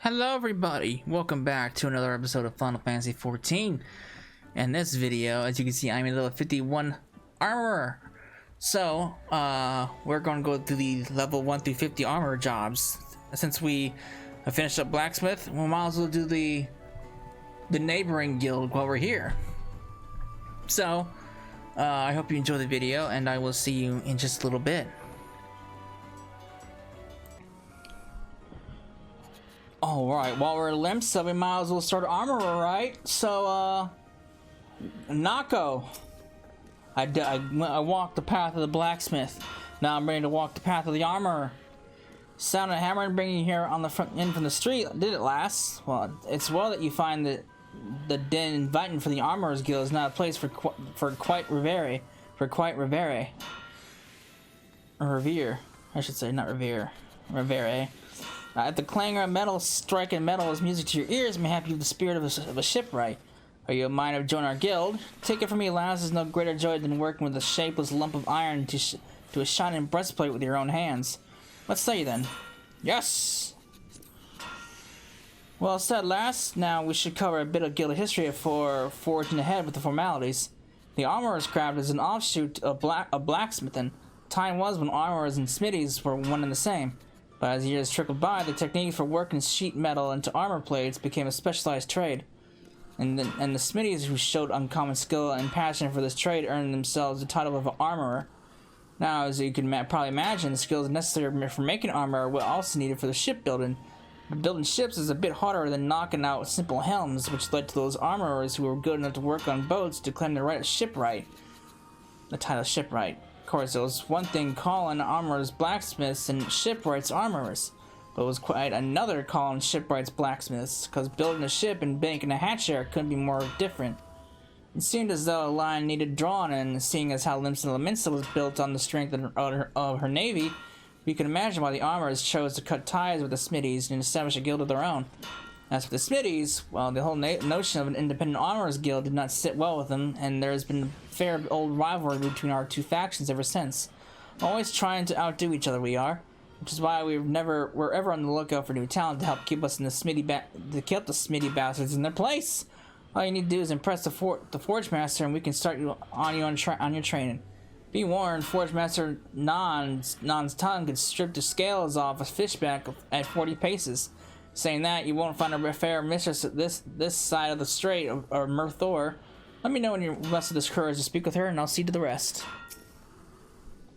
Hello everybody, welcome back to another episode of Final Fantasy XIV. In this video, as you can see, I'm a level 51 armorer. So, we're going to go through the level 1 through 50 armor jobs. Since we have finished up blacksmith, we might as well do the neighboring guild while we're here. So, I hope you enjoy the video, and I will see you in just a little bit. Alright, while we're Limsa, we might as well start armorer, right? So, Nako. I walked the path of the blacksmith. Now I'm ready to walk the path of the armorer. Sound a hammer and bring you here on the front in from the street. Did it last? Well, it's well that you find that the den inviting for the armorer's guild is not a place for quite revere. Revere, I should say, not revere. Revere. If the clangor of metal striking metal is music to your ears, may have you the spirit of a shipwright. Are you a mind of join our guild? Take it from me, lads, there's no greater joy than working with a shapeless lump of iron to a shining breastplate with your own hands. What say you then? Yes! Well said, lass. Now we should cover a bit of guild history before forging ahead with the formalities. The armorer's craft is an offshoot of blacksmithing. Time was when armorers and smithies were one and the same. But as years trickled by, the technique for working sheet metal into armor plates became a specialized trade. And the smithies who showed uncommon skill and passion for this trade earned themselves the title of an armorer. Now, as you can probably imagine, the skills necessary for making armor were also needed for the shipbuilding. But building ships is a bit harder than knocking out simple helms, which led to those armorers who were good enough to work on boats to claim the right of shipwright. The title shipwright. Of course, there was one thing calling armorers blacksmiths and shipwrights armorers, but it was quite another calling shipwrights blacksmiths, because building a ship and banking a hatchery couldn't be more different. It seemed as though a line needed drawn, and seeing as how Limsa was built on the strength of her navy, we can imagine why the armorers chose to cut ties with the smithies and establish a guild of their own. As for the smithies, well, the whole notion of an independent armorers guild did not sit well with them, and there has been a fair old rivalry between our two factions ever since. Always trying to outdo each other we are, which is why we're ever on the lookout for new talent to help keep us in the smithy bastards in their place. All you need to do is impress the Forge Master, and we can start you on your training. Be warned, Forge Master Nan's tongue could strip the scales off a fishback at 40 paces. Saying that, you won't find a fair mistress at this side of the strait or Murthor. Let me know when you're mustered this courage to speak with her, and I'll see to the rest.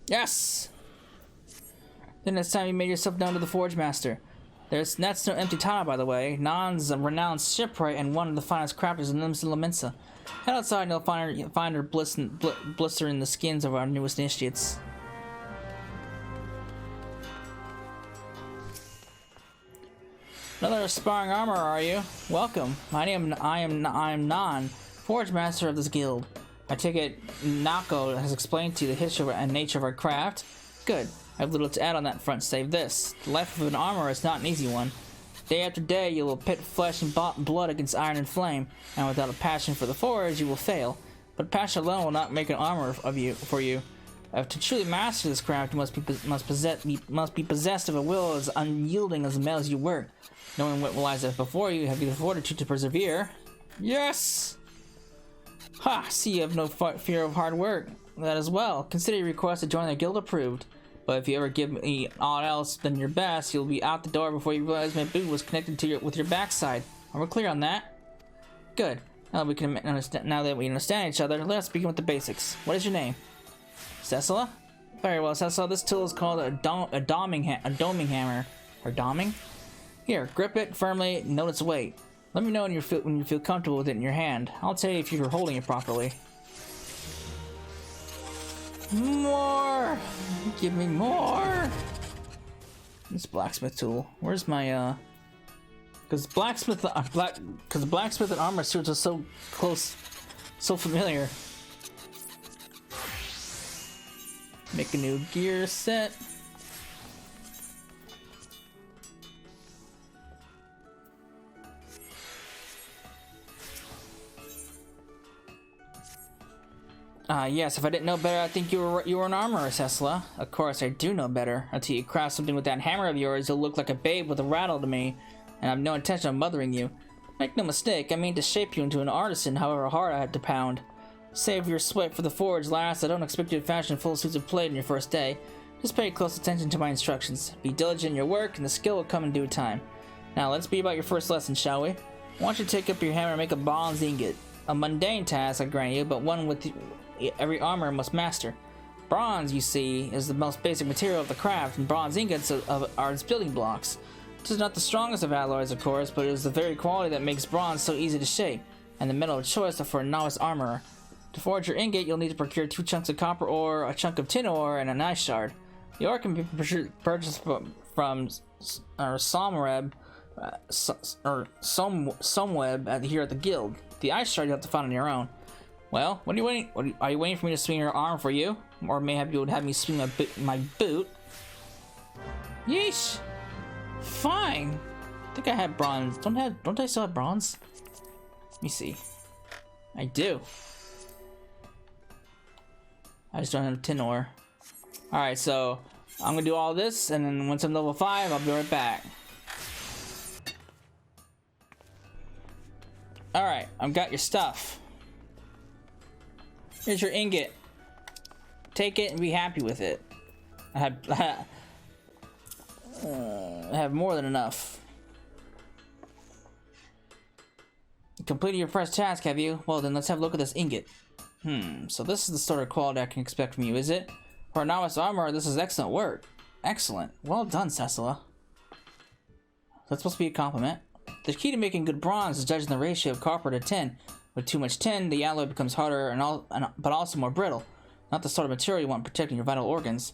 Yes! Then it's time you made yourself known to the Forge Master. That's no empty title, by the way. Nan's a renowned shipwright and one of the finest crafters in Limsa. Head outside and you'll find her blistering the skins of our newest initiates. Another aspiring armorer, are you? Welcome. I am Nan, Forge Master of this guild. I take it Nako has explained to you the history and nature of our craft. Good. I have little to add on that front save this. The life of an armorer is not an easy one. Day after day you will pit flesh and blood against iron and flame, and without a passion for the forge you will fail. But passion alone will not make an armor for you. To truly master this craft, you must be possessed of a will as unyielding as the metals you work. Knowing what lies before you, have you the fortitude to persevere? Yes! Ha! See, you have no fear of hard work. That as well. Consider your request to join the guild approved. But if you ever give me aught else than your best, you'll be out the door before you realize my boot was connected to with your backside. Are we clear on that? Good. Now that we understand each other, let's begin with the basics. What is your name? Cecilla? Very well, Cecilla. This tool is called a doming hammer. Or doming? Here, grip it firmly, note its weight. Let me know when you feel comfortable with it in your hand. I'll tell you if you're holding it properly. More! Give me more! This blacksmith tool. Where's my Because blacksmith and armor suits are so close, so familiar. Make a new gear set. Yes, if I didn't know better, I'd think you were an armorer, Cecilla. Of course, I do know better. Until you craft something with that hammer of yours, you'll look like a babe with a rattle to me. and I have no intention of mothering you. Make no mistake, I mean to shape you into an artisan, however hard I had to pound. Save your sweat for the forge, lass. I don't expect you to fashion full suits of plate on your first day. Just pay close attention to my instructions. Be diligent in your work, and the skill will come in due time. Now, let's be about your first lesson, shall we? I want you to take up your hammer and make a bronze ingot. A mundane task, I grant you, but one with every armor must master. Bronze, you see, is the most basic material of the craft, and bronze ingots are its building blocks. This is not the strongest of alloys, of course, but it is the very quality that makes bronze so easy to shape, and the metal of choice for a novice armorer. To forge your ingot, you'll need to procure 2 chunks of copper ore, a chunk of tin ore, and an ice shard. The ore can be purchased from Somweb here at the guild. The ice shard you have to find on your own. Well, what are you waiting? Are you waiting for me to swing your arm for you, or maybe you would have me swing my boot? Yeesh. Fine. I think I had bronze. Don't I still have bronze? Let me see. I do. I just don't have tin ore. Alright, so I'm gonna do all this, and then once I'm level 5, I'll be right back. Alright, I've got your stuff. Here's your ingot. Take it and be happy with it. I have more than enough. Completed your first task, have you? Well then, let's have a look at this ingot. So this is the sort of quality I can expect from you, is it? For a novice armorer, this is excellent work. Excellent. Well done, Cecilla. That's supposed to be a compliment. The key to making good bronze is judging the ratio of copper to tin. With too much tin, the alloy becomes harder but also more brittle. Not the sort of material you want protecting your vital organs.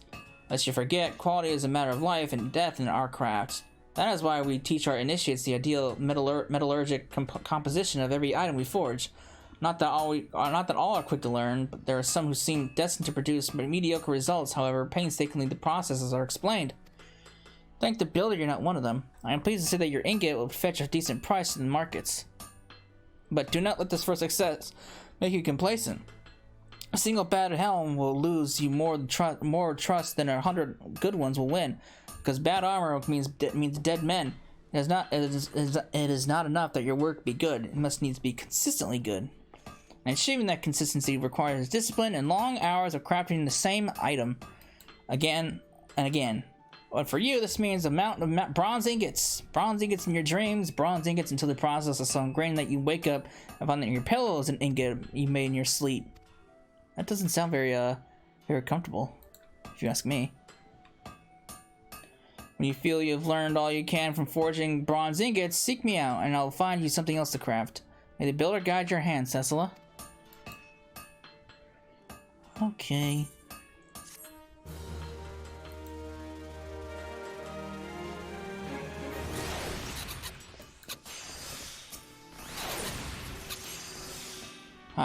Lest you forget, quality is a matter of life and death in our crafts. That is why we teach our initiates the ideal metallurgic composition of every item we forge. Not that all are quick to learn, but there are some who seem destined to produce mediocre results, however painstakingly the processes are explained. Thank the builder you're not one of them. I am pleased to say that your ingot will fetch a decent price in the markets. But do not let this first success make you complacent. A single bad helm will lose you more trust than 100 good ones will win, because bad armor means dead men. It is not enough that your work be good, it must needs be consistently good. And achieving that consistency requires discipline and long hours of crafting the same item again and again. But for you, this means a mountain of bronze ingots. Bronze ingots in your dreams, bronze ingots until the process is so ingrained that you wake up and find that your pillow is an ingot you made in your sleep. That doesn't sound very comfortable, if you ask me. When you feel you've learned all you can from forging bronze ingots, seek me out, and I'll find you something else to craft. May the builder guide your hand, Cecilla. Okay.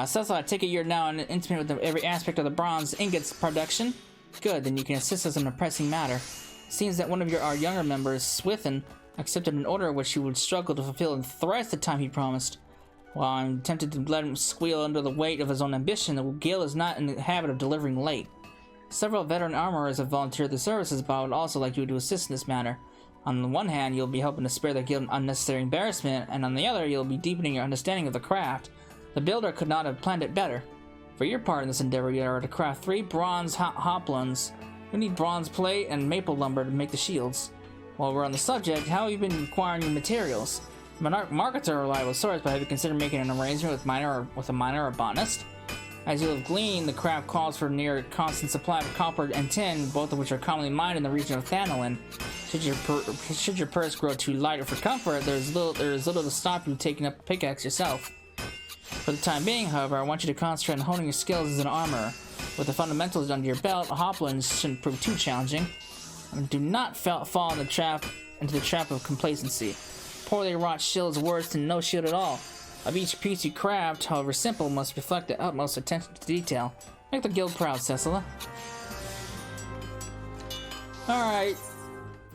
Cecil, I take it you're now intimate with every aspect of the bronze ingots production. Good, then you can assist us in a pressing matter. It seems that one of our younger members, Swithin, accepted an order which he would struggle to fulfill in thrice the time he promised. While I'm tempted to let him squeal under the weight of his own ambition, the guild is not in the habit of delivering late. Several veteran armorers have volunteered their services, but I would also like you to assist in this matter. On the one hand, you'll be helping to spare the guild unnecessary embarrassment, and on the other, you'll be deepening your understanding of the craft. The builder could not have planned it better. For your part in this endeavor, you are to craft 3 bronze hoplons. We need bronze plate and maple lumber to make the shields. While we're on the subject, how have you been acquiring your materials? Markets are a reliable source, but have you considered making an arrangement with a miner or botanist? As you have gleaned, the craft calls for near constant supply of copper and tin, both of which are commonly mined in the region of Thanolin. Should your purse grow too light for comfort, there is little to stop you taking up a pickaxe yourself. For the time being, however, I want you to concentrate on honing your skills as an armorer. With the fundamentals under your belt, hoplons shouldn't prove too challenging. And do not fall into the trap of complacency. Poorly wrought shield is worse than no shield at all. Of each piece you craft, however simple, must reflect the utmost attention to detail. Make the guild proud, Cecilla. Alright.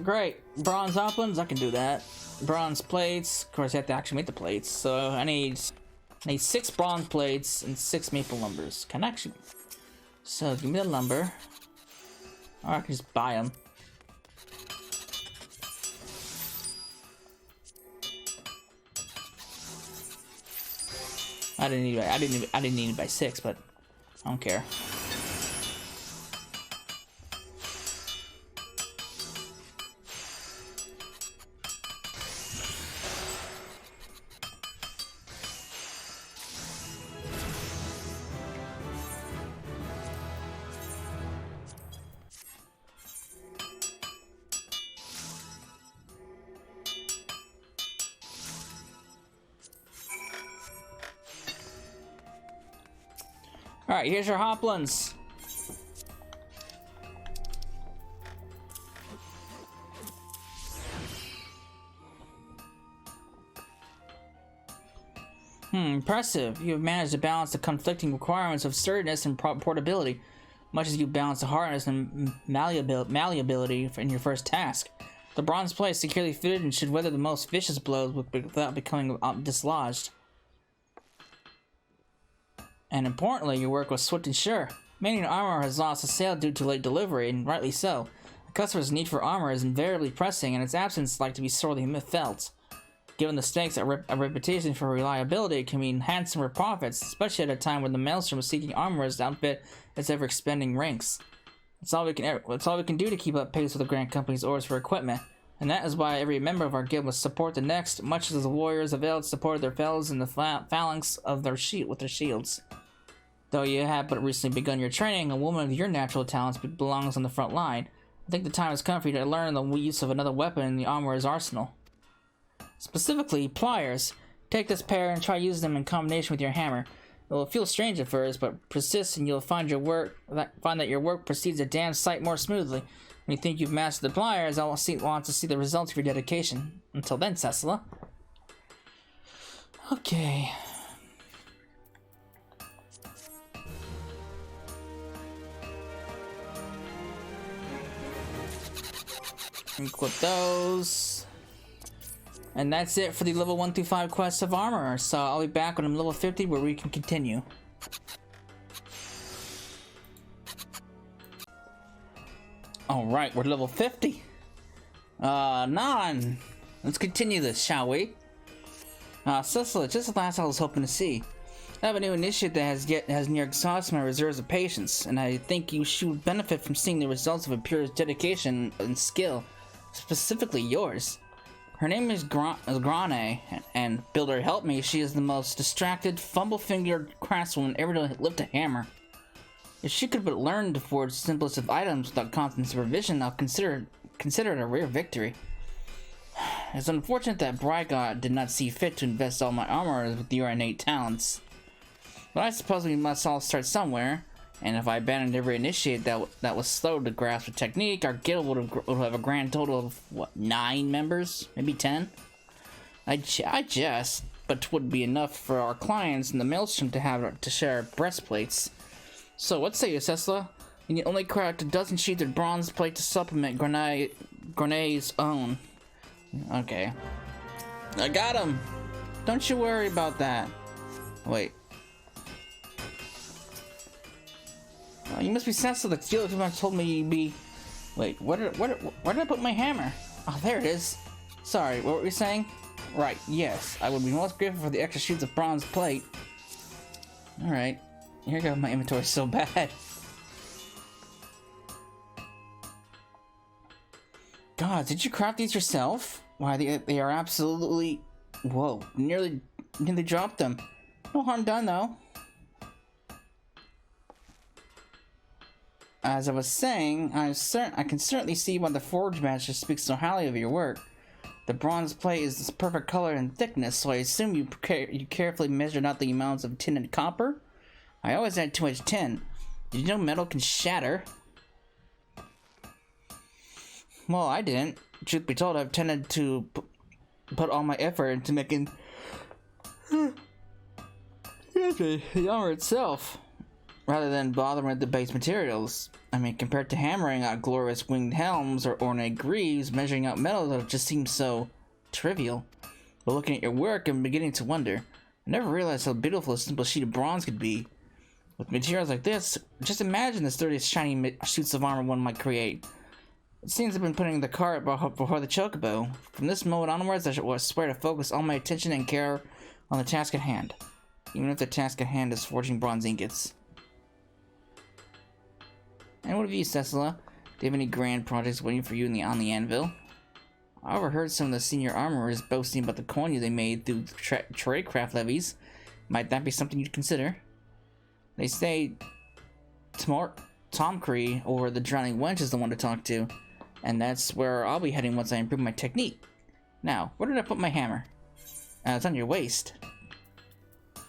Great. Bronze hoplons, I can do that. Bronze plates, of course I have to actually make the plates, so I need 6 bronze plates and 6 maple lumbers. Can I actually... So, give me the lumber. Or I can just buy them. I didn't need it by 6, but I don't care. Alright, here's your hoplins. Impressive. You have managed to balance the conflicting requirements of sturdiness and portability, much as you balance the hardness and malleability in your first task. The bronze plate is securely fitted and should weather the most vicious blows without becoming dislodged. And importantly, your work was swift and sure. Many an armor has lost a sale due to late delivery, and rightly so. A customer's need for armor is invariably pressing, and its absence is like to be sorely felt. Given the stakes, a reputation for reliability can mean handsomer profits, especially at a time when the maelstrom is seeking armorers to outfit its ever-expanding ranks. It's all we can do to keep up pace with the Grand Company's orders for equipment, and that is why every member of our guild must support the next, much as the warriors of Eld supported their fellows in the phalanx of their shields. Though you have but recently begun your training, a woman of your natural talents belongs on the front line. I think the time has come for you to learn the use of another weapon in the armorer's arsenal. Specifically, pliers. Take this pair and try using them in combination with your hammer. It will feel strange at first, but persist and you'll find that your work proceeds a damn sight more smoothly. When you think you've mastered the pliers, I will want to see the results of your dedication. Until then, Cecilla. Okay. Equip those. And that's it for the level 1 through 5 quests of armor. So I'll be back when I'm level 50 where we can continue. Alright, we're level 50. Nan! Let's continue this, shall we? Cecilla, just the last I was hoping to see. I have a new initiative that has near exhausted my reserves of patience, and I think you should benefit from seeing the results of a pure dedication and skill. Specifically yours. Her name is Grane, and Builder help me, she is the most distracted, fumble-fingered craftswoman ever to lift a hammer. If she could but learn to forge the simplest of items without constant supervision, I'll consider it a rare victory. It's unfortunate that Brygod did not see fit to invest all my armor with your innate talents. But I suppose we must all start somewhere. And if I abandoned every initiate that was slow to grasp the technique, our guild would have a grand total of, what, 9 members? Maybe 10? I jest, but 'twould be enough for our clients in the maelstrom to share breastplates. So, what say you, Cecilla? You only cracked a dozen sheets of bronze plate to supplement Grenade's own. Okay. I got him! Don't you worry about that. Wait. You must be Cecilla. The dealer too much told me you'd be... Wait, where did I put my hammer? Oh, there it is. Sorry, what were you saying? Right, yes. I would be most grateful for the extra sheets of bronze plate. Alright. Here you go, my inventory's so bad. God, did you craft these yourself? Why, they are absolutely... Whoa, nearly dropped them. No harm done, though. As I was saying, I can certainly see why the Forge Master speaks so highly of your work. The bronze plate is this perfect color and thickness, so I assume you carefully measured out the amounts of tin and copper? I always add too much tin. Did you know metal can shatter? Well, I didn't. Truth be told, I've tended to put all my effort into making the armor itself, rather than bothering with the base materials. I mean, compared to hammering out glorious winged helms or ornate greaves, measuring out metal just seems so trivial. But looking at your work, I'm beginning to wonder. I never realized how beautiful a simple sheet of bronze could be. With materials like this, just imagine the sturdiest shiny suits of armor one might create. It seems I've been putting the cart before the chocobo. From this moment onwards, I swear to focus all my attention and care on the task at hand. even if the task at hand is forging bronze ingots. And what of you, Cecilla? Do you have any grand projects waiting for you on the anvil? I overheard some of the senior armorers boasting about the coin they made through tradecraft levies. Might that be something you'd consider? They say Tom Cree, or the Drowning Wench, is the one to talk to, and that's where I'll be heading once I improve my technique. Now, where did I put my hammer? It's on your waist.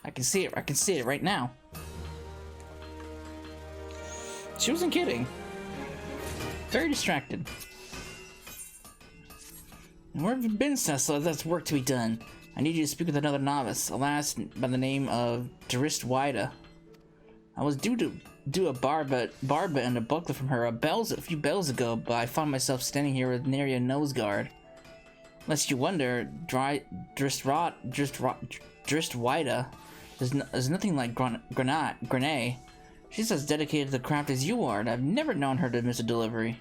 I can see it. I can see it right now. She wasn't kidding. Very distracted. Where have you been, Cecil? There's work to be done. I need you to speak with another novice, a lass by the name of Drist Wida. I was due to do a barba and a buckler from her a few bells ago, but I found myself standing here with nary a nose guard. Lest you wonder, Drist Wida is nothing like Grenade. She's as dedicated to the craft as you are, and I've never known her to miss a delivery.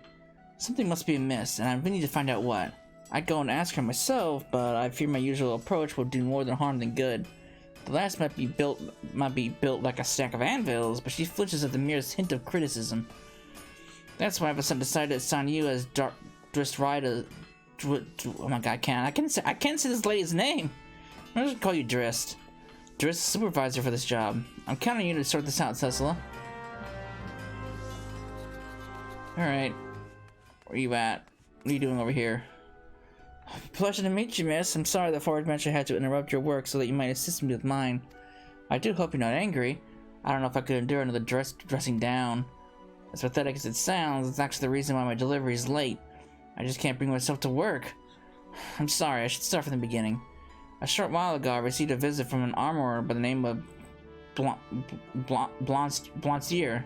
Something must be amiss, and I really need to find out what. I'd go and ask her myself, but I fear my usual approach will do more than harm than good. The lass might be built like a stack of anvils, but she flinches at the merest hint of criticism. That's why I've decided to assign you as Drist Wida. Oh my god, I can't say this lady's name. I'm just gonna call you Drist. Drist, supervisor for this job. I'm counting on you to sort this out, Cecilla. Alright. Where are you at? What are you doing over here? Pleasure to meet you, miss. I'm sorry that Forward Adventure had to interrupt your work so that you might assist me with mine. I do hope you're not angry. I don't know if I could endure another dressing down. As pathetic as it sounds, it's actually the reason why my delivery is late. I just can't bring myself to work. I'm sorry, I should start from the beginning. A short while ago, I received a visit from an armorer by the name of Blancier.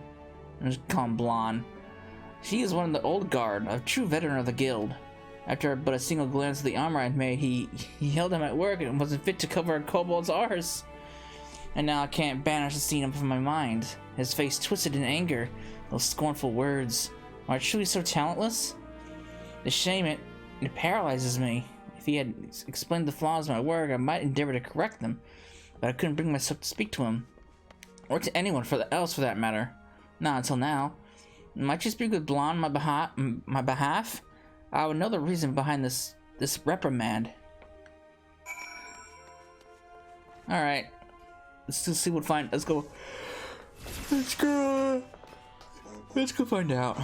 I'm just call him Blonde. She is one of the old guard, a true veteran of the guild. After but a single glance at the armor I'd made, he held him at work and wasn't fit to cover a kobold's arse. And now I can't banish the scene from my mind. His face twisted in anger, those scornful words. Am I truly so talentless? The shame it paralyzes me. If he had explained the flaws of my work, I might endeavor to correct them, but I couldn't bring myself to speak to him, or to anyone else for that matter. Not until now. Might you speak with Blonde on my behalf? I would know the reason behind this reprimand. All right, let's just see what let's go find out.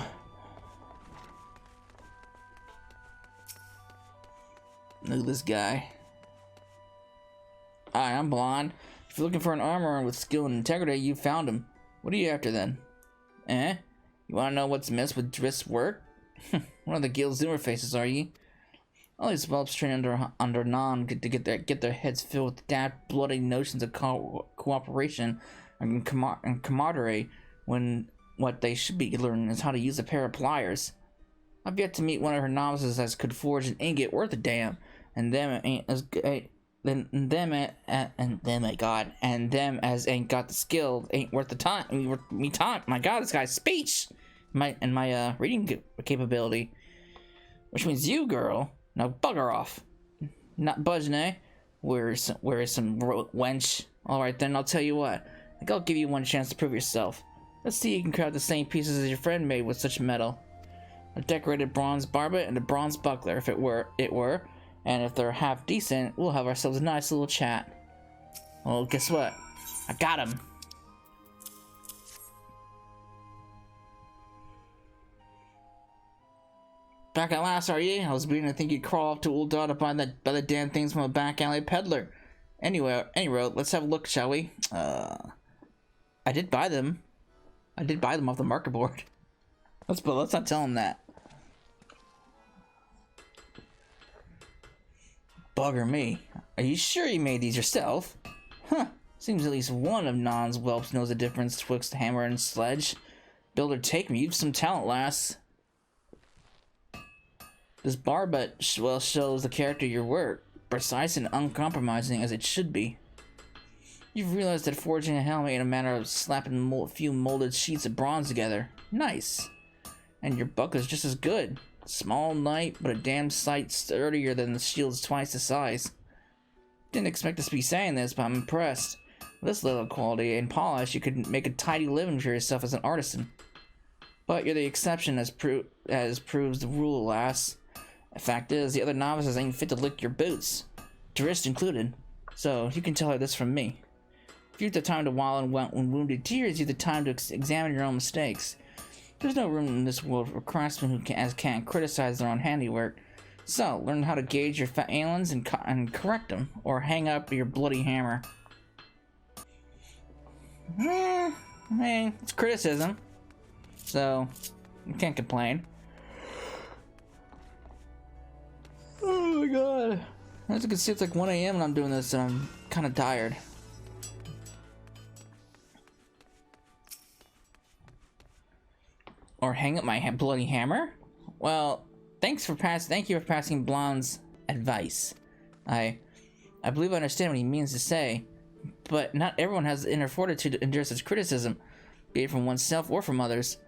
Look at this guy. Hi, I'm Blonde. If you're looking for an armorer with skill and integrity, you found him. What are you after then? You want to know what's amiss with Drist's work? One of the guild's newer faces, are you? All these whelps trained under Non to get their heads filled with daft, bloody notions of cooperation and camaraderie, when what they should be learning is how to use a pair of pliers. I've yet to meet one of her novices as could forge an ingot worth a damn, and them ain't as good. And them as ain't got the skill ain't worth the time. Me time. My God, this guy's speech, my reading capability, which means you, girl. Now bugger off. Not budging, eh? Where is some wench? All right then, I'll tell you what. I think I'll give you one chance to prove yourself. Let's see if you can craft the same pieces as your friend made with such metal. A decorated bronze barbet and a bronze buckler, if it were. And if they're half decent, we'll have ourselves a nice little chat. Well, guess what? I got him. Back at last, are ye? I was beginning to think you'd crawl off to old Dot to buy the damn things from a back alley peddler. Anyway, let's have a look, shall we? I did buy them. I did buy them off the market board. Let's not tell him that. Bugger me. Are you sure you made these yourself? Huh. Seems at least one of Non's whelps knows the difference twixt hammer and sledge. Build or take me, you've some talent, lass. This barbet well shows the character of your work, precise and uncompromising as it should be. You've realized that forging a helmet ain't a matter of slapping a few molded sheets of bronze together. Nice. And your buckler's just as good. Small knight, but a damn sight sturdier than the shield's twice the size. Didn't expect us to be saying this, but I'm impressed. With this little quality and polish, you could make a tidy living for yourself as an artisan. But you're the exception as proves the rule, lass. The fact is, the other novices ain't fit to lick your boots, tourist included. So, you can tell her this from me. If you have the time to wallow in wounded tears, you have the time to examine your own mistakes. There's no room in this world for craftsmen who can't criticize their own handiwork. So, learn how to gauge your failings and correct them, or hang up your bloody hammer. I mean, it's criticism, so you can't complain. Oh my god. As you can see, it's like 1 a.m. and I'm doing this, and I'm kind of tired. Or hang up my bloody hammer? Well, thank you for passing Blonde's advice. I believe I understand what he means to say, but not everyone has the inner fortitude to endure such criticism, be it from oneself or from others.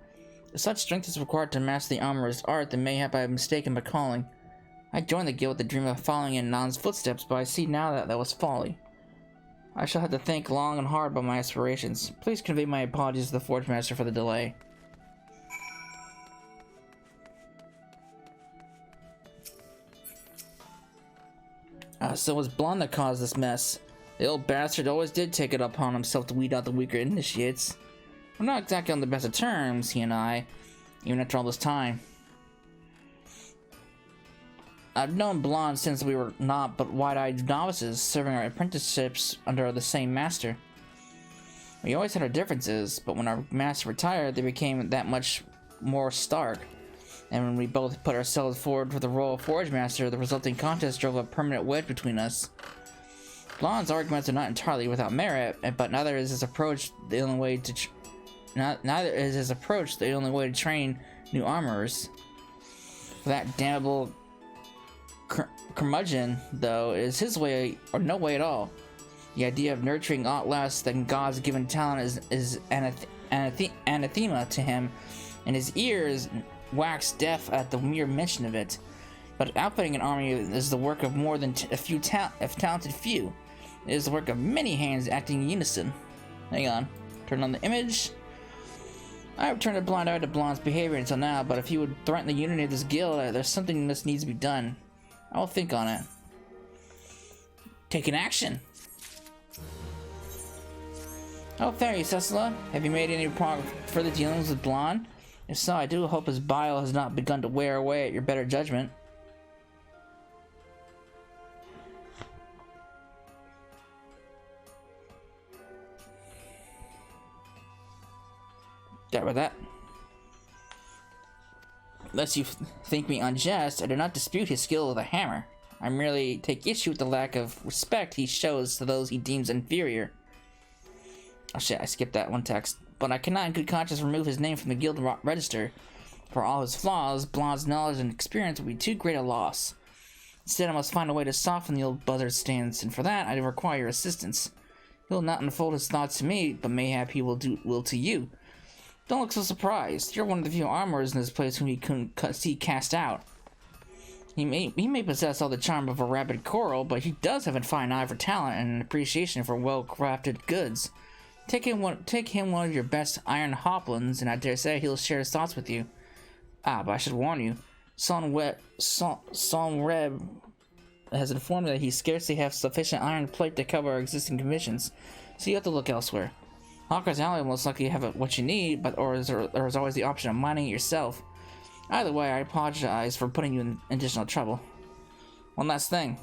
If such strength is required to master the armorer's art, then mayhap I have mistaken my calling. I joined the guild with the dream of following in Nan's footsteps, but I see now that that was folly. I shall have to think long and hard about my aspirations. Please convey my apologies to the Forge Master for the delay. So it was Blonde that caused this mess. The old bastard always did take it upon himself to weed out the weaker initiates. We're not exactly on the best of terms, he and I, even after all this time. I've known Blonde since we were not but wide-eyed novices, serving our apprenticeships under the same master. We always had our differences, but when our master retired, they became that much more stark. And when we both put ourselves forward for the role of Forge Master, the resulting contest drove a permanent wedge between us. Blonde's arguments are not entirely without merit, but neither is his approach the only way to train new armorers. That damnable curmudgeon, though, is his way or no way at all. The idea of nurturing aught less than God's given talent is anathema to him, and his ears wax deaf at the mere mention of it. But outfitting an army is the work of more than a talented few. It is the work of many hands acting in unison. Hang on. Turn on the image. I have turned a blind eye to Blonde's behavior until now, but if he would threaten the unity of this guild, there's something that needs to be done. I will think on it. Taking action. How fare you, Cecilla? Have you made any further dealings with Blonde? If so, I do hope his bile has not begun to wear away at your better judgment. That about that. Unless you think me unjust, I do not dispute his skill with a hammer. I merely take issue with the lack of respect he shows to those he deems inferior. Oh shit, I skipped that one text. But I cannot in good conscience remove his name from the guild register. For all his flaws, Blonde's knowledge and experience would be too great a loss. Instead, I must find a way to soften the old buzzard's stance, and for that, I require your assistance. He will not unfold his thoughts to me, but mayhap he will to you. Don't look so surprised. You're one of the few armorers in this place whom he couldn't see cast out. He may possess all the charm of a rabid coral, but he does have a fine eye for talent and an appreciation for well-crafted goods. Take him one of your best iron hoplins, and I dare say he'll share his thoughts with you. Ah, but I should warn you, Sonreb has informed me that he scarcely has sufficient iron plate to cover our existing commissions, so you have to look elsewhere. Hawker's Alley will most likely have what you need, but there is always the option of mining it yourself. Either way, I apologize for putting you in additional trouble. One last thing.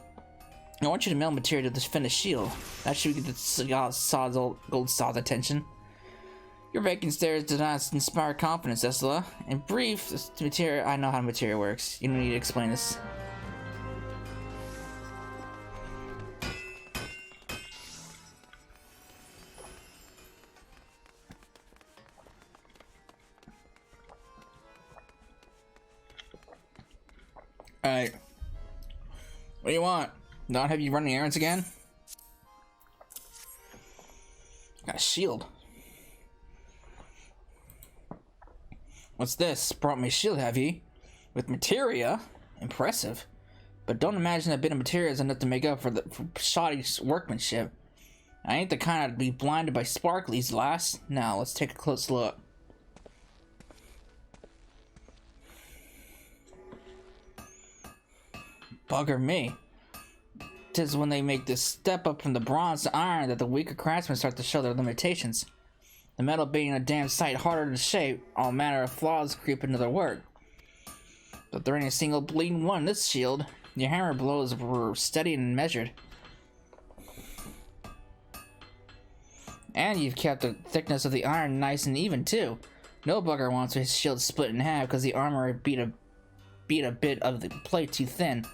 I want you to mail material to the finished shield. That should get the gold sod's attention. Your vacant stares do not inspire confidence, Ursula. In brief, this material, I know how material works. You don't need to explain this. Alright. What do you want? Not have you running errands again? Got a shield. What's this? Brought me a shield, have ye? With materia? Impressive. But don't imagine that bit of materia is enough to make up for shoddy workmanship. I ain't the kind to be blinded by sparklies, lass. Now, let's take a close look. Bugger me. 'Tis when they make this step up from the bronze to iron that the weaker craftsmen start to show their limitations. The metal being a damn sight harder to shape, all manner of flaws creep into their work. But there ain't a single bleeding one in this shield. Your hammer blows were steady and measured. And you've kept the thickness of the iron nice and even too. No bugger wants his shield split in half because the armor beat a bit of the plate too thin.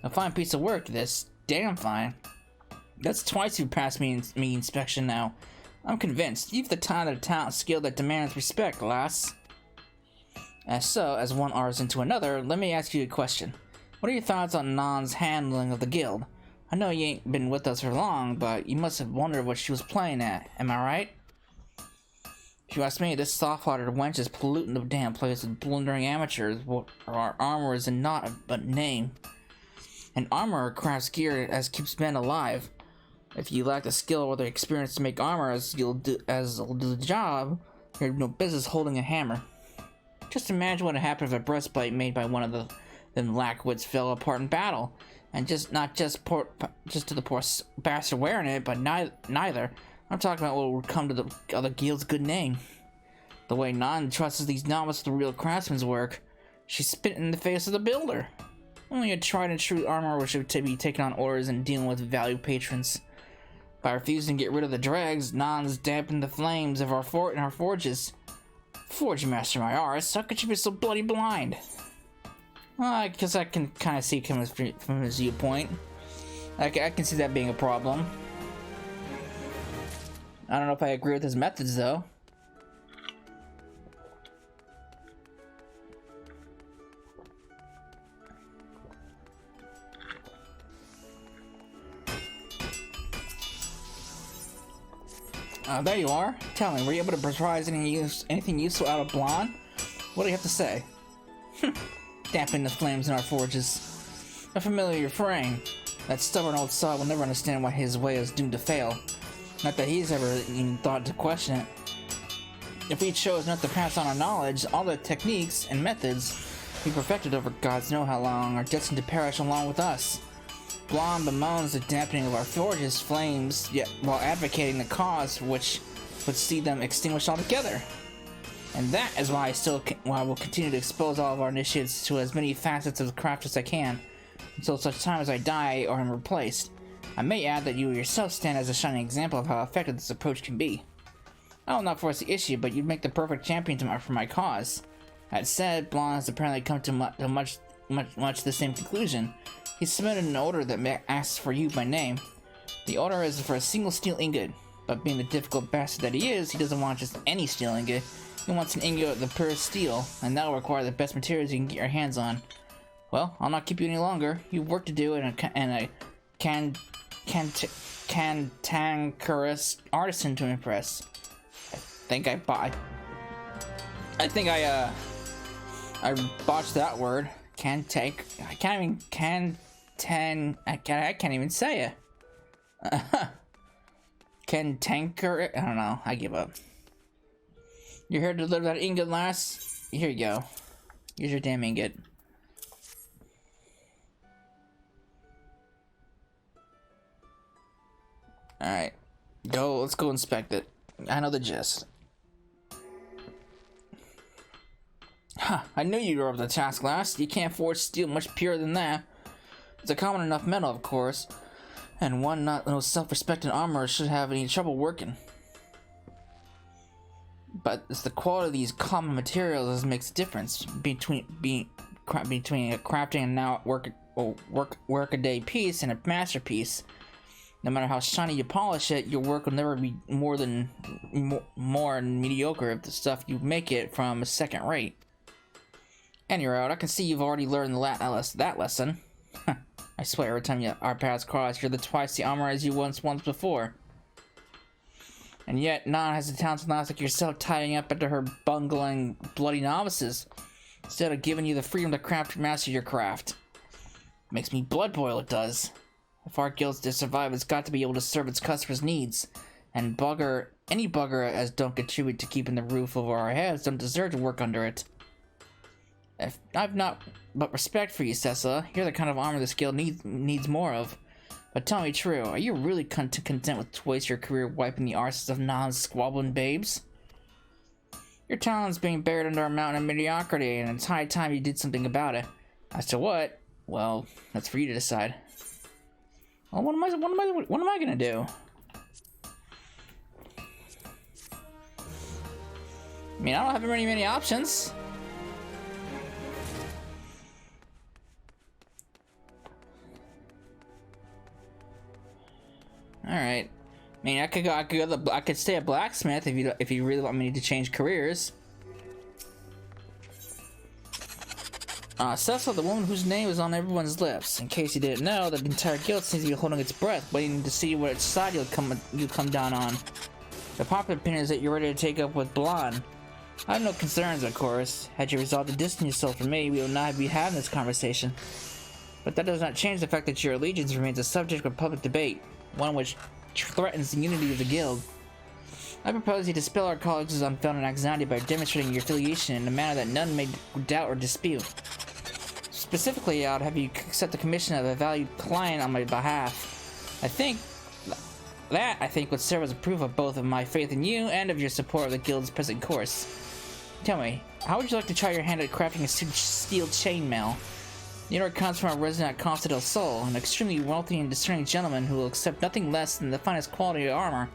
A fine piece of work, this. Damn fine. That's twice you've passed me inspection now. I'm convinced. You've the talent skill that demands respect, lass. As one artisan to another, let me ask you a question. What are your thoughts on Nan's handling of the guild? I know you ain't been with us for long, but you must have wondered what she was playing at. Am I right? If you ask me, this soft-hearted wench is polluting the damn place with blundering amateurs. Our armor is not but name. An armorer crafts gear as keeps men alive. If you lack the skill or the experience to make armor as will do the job, you have no business holding a hammer. Just imagine what would happen if a breastplate made by one of them lackwits fell apart in battle, and not just to the poor bastard wearing it, but neither. I'm talking about what would come to the other guild's good name. The way Nan trusts these novices with the real craftsman's work, she spit in the face of the builder. Only a tried and true armorer should be taking on orders and dealing with valued patrons. By refusing to get rid of the dregs, Nan's dampened the flames of our forges. Forge master, my arse, how could you be so bloody blind? Well, because I can kind of see from his viewpoint. I can see that being a problem. I don't know if I agree with his methods, though. There you are. Tell me, were you able to prize anything useful out of Blonde? What do you have to say? Dampen the flames in our forges. A familiar refrain. That stubborn old sod will never understand why his way is doomed to fail. Not that he's ever even thought to question it. If we chose not to pass on our knowledge, all the techniques and methods we perfected over gods know how long are destined to perish along with us. Blonde bemoans the dampening of our forges' flames, yet while advocating the cause which would see them extinguished altogether. And that is why I will continue to expose all of our initiates to as many facets of the craft as I can, until such time as I die or am replaced. I may add that you yourself stand as a shining example of how effective this approach can be. I will not force the issue, but you'd make the perfect champion for my cause. That said, Blonde has apparently come to much the same conclusion. He submitted an order that asks for you by name. The order is for a single steel ingot, but being the difficult bastard that he is, he doesn't want just any steel ingot. He wants an ingot of the purest steel, and that will require the best materials you can get your hands on. Well, I'll not keep you any longer. You've work to do and a cantankerous artisan to impress. I botched that word. I can't even say it. Cantanker. I don't know. I give up. You're here to deliver that ingot, lass? Here you go. Here's your damn ingot. Alright. Let's go inspect it. I know the gist. Huh, I knew you were up to the task, lass. You can't forge steel much purer than that. It's a common enough metal, of course, and one not no self-respecting armorer should have any trouble working. But it's the quality of these common materials that makes a difference between a crafting and now work-a-day piece and a masterpiece. No matter how shiny you polish it, your work will never be more than mediocre if the stuff you make it from is second rate. Anyway, I can see you've already learned that lesson. I swear, every time our paths cross, you're twice the armor as you once before. And yet, Nan has the talented lass like yourself tidying up after her bungling, bloody novices, instead of giving you the freedom to master your craft. Makes me blood boil, it does. If our guild's to survive, it's got to be able to serve its customers' needs. And any bugger as don't contribute to keeping the roof over our heads don't deserve to work under it. If I've not but respect for you, Cessa. You're the kind of armor this guild needs more of. But tell me true, are you really content with to waste your career wiping the arses of non-squabbling babes? Your talent's being buried under a mountain of mediocrity, and it's high time you did something about it. As to what? Well, that's for you to decide. Well, what am I gonna do? I mean, I don't have very many options. All right. I mean, I could stay a blacksmith if you really want me to change careers. Cecil, the woman whose name is on everyone's lips. In case you didn't know, the entire guild seems to be holding its breath, waiting to see what side you'll come down on. The popular opinion is that you're ready to take up with Blonde. I have no concerns, of course. Had you resolved to distance yourself from me, we would not be having this conversation. But that does not change the fact that your allegiance remains a subject of public debate, one which threatens the unity of the guild. I propose you dispel our colleagues' unfounded anxiety by demonstrating your affiliation in a manner that none may doubt or dispute. Specifically, I would have you accept the commission of a valued client on my behalf. I think would serve as a proof of both of my faith in you and of your support of the guild's present course. Tell me, how would you like to try your hand at crafting a steel chainmail? The order comes from a resident at Costa del Sol, an extremely wealthy and discerning gentleman who will accept nothing less than the finest quality of armor.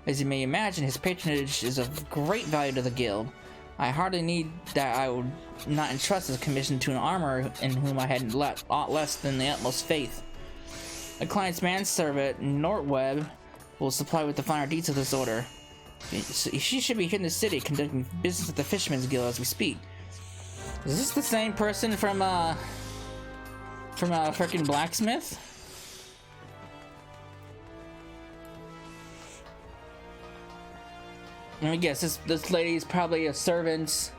As you may imagine, his patronage is of great value to the guild. I hardly need that I would not entrust his commission to an armorer in whom I had aught less than the utmost faith. The client's manservant, Nortweb, will supply with the finer details of this order. She should be here in the city conducting business at the Fisherman's Guild as we speak. Is this the same person from a freaking blacksmith? Let me guess, this lady is probably a servant.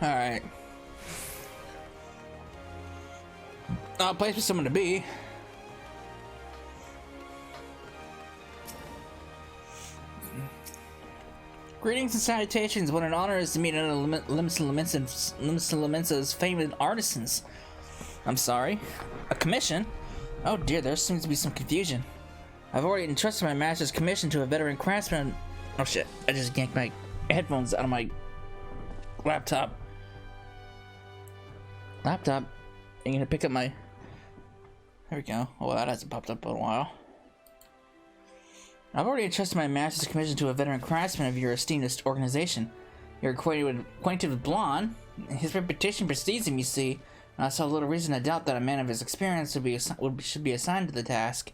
Alright. A place for someone to be. Greetings and salutations. What an honor is to meet one of Limensa's famous artisans. I'm sorry. A commission? Oh dear, there seems to be some confusion. I've already entrusted my master's commission to a veteran craftsman. Oh shit, I just yanked my headphones out of my laptop. I'm gonna pick up my... There we go. Oh, that hasn't popped up in a while. I've already entrusted my master's commission to a veteran craftsman of your esteemed organization. You're acquainted with Blonde. His reputation precedes him, you see, and I saw little reason to doubt that a man of his experience should be assigned to the task.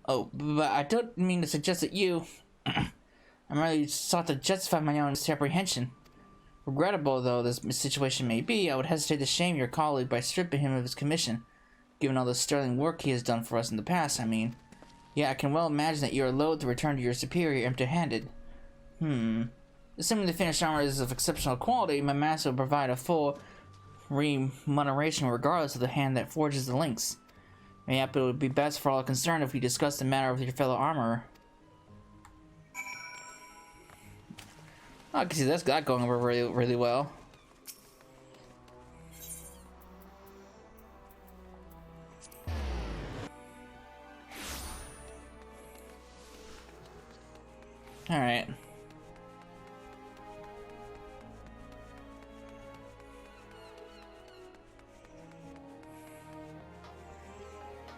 Oh, but I don't mean to suggest that you... I merely sought to justify my own misapprehension. Regrettable though this situation may be, I would hesitate to shame your colleague by stripping him of his commission, given all the sterling work he has done for us in the past, I mean. Yeah, I can well imagine that you are loath to return to your superior empty-handed. Assuming the finished armor is of exceptional quality, my master will provide a full remuneration regardless of the hand that forges the links. Mayhap it would be best for all concerned if we discuss the matter with your fellow armorer. Oh, I can see that's going over really well. Alright.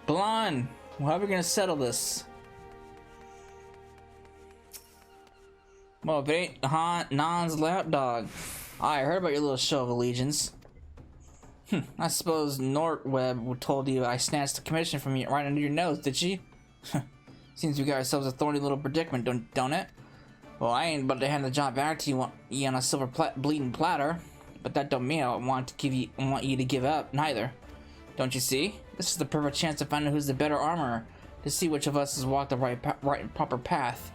Blonde, how are we gonna settle this? Well, if it ain't Non's lapdog. I heard about your little show of allegiance. I suppose Nortweb told you I snatched the commission from you right under your nose, did she? Seems we got ourselves a thorny little predicament, don't it? Well, I ain't about to hand the job back to you on a silver bleeding platter, but that don't mean I want you to give up, neither. Don't you see? This is the perfect chance to find out who's the better armorer. to see which of us has walked the right and proper path.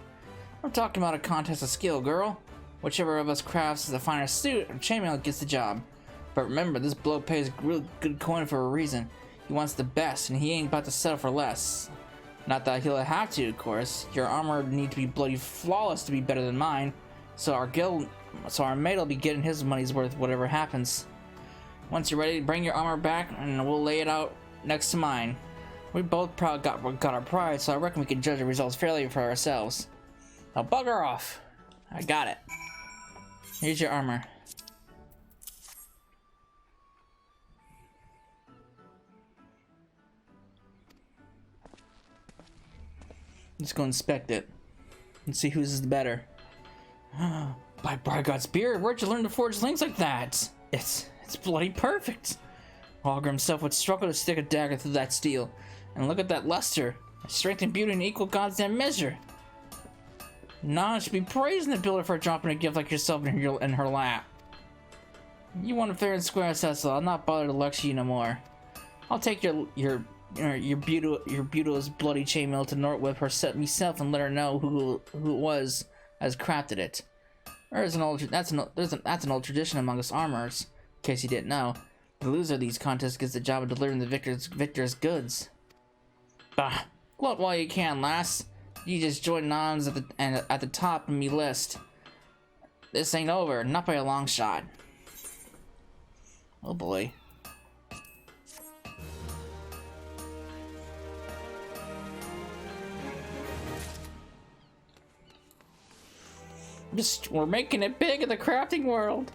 I'm talking about a contest of skill, girl. Whichever of us crafts the finest suit or chainmail gets the job. But remember, this bloke pays real good coin for a reason. He wants the best, and he ain't about to settle for less. Not that he'll have to, of course. Your armor need to be bloody flawless to be better than mine. So our mate will be getting his money's worth whatever happens. Once you're ready, bring your armor back, and we'll lay it out next to mine. We both got our pride, so I reckon we can judge the results fairly for ourselves. Now bugger off. I got it. Here's your armor. Let's go inspect it and see who's the better. By God's beard, where'd you learn to forge links like that? It's bloody perfect. Augur himself would struggle to stick a dagger through that steel. And look at that luster. Strength and beauty in equal goddamn measure. Nah, should be praising the builder for dropping a gift like yourself in her lap. You want it fair and square, Cecil. I'll not bother to lecture you no more. I'll take your beautiful's bloody chainmail to Nortwhip herself and let her know who it was has crafted it. That's an old tradition among us armorers. In case you didn't know, the loser of these contests gets the job of delivering the victor's goods. Bah, gloat while you can, lass. You just joined Nons at the top of me list. This ain't over, not by a long shot. Oh boy. We're making it big in the crafting world.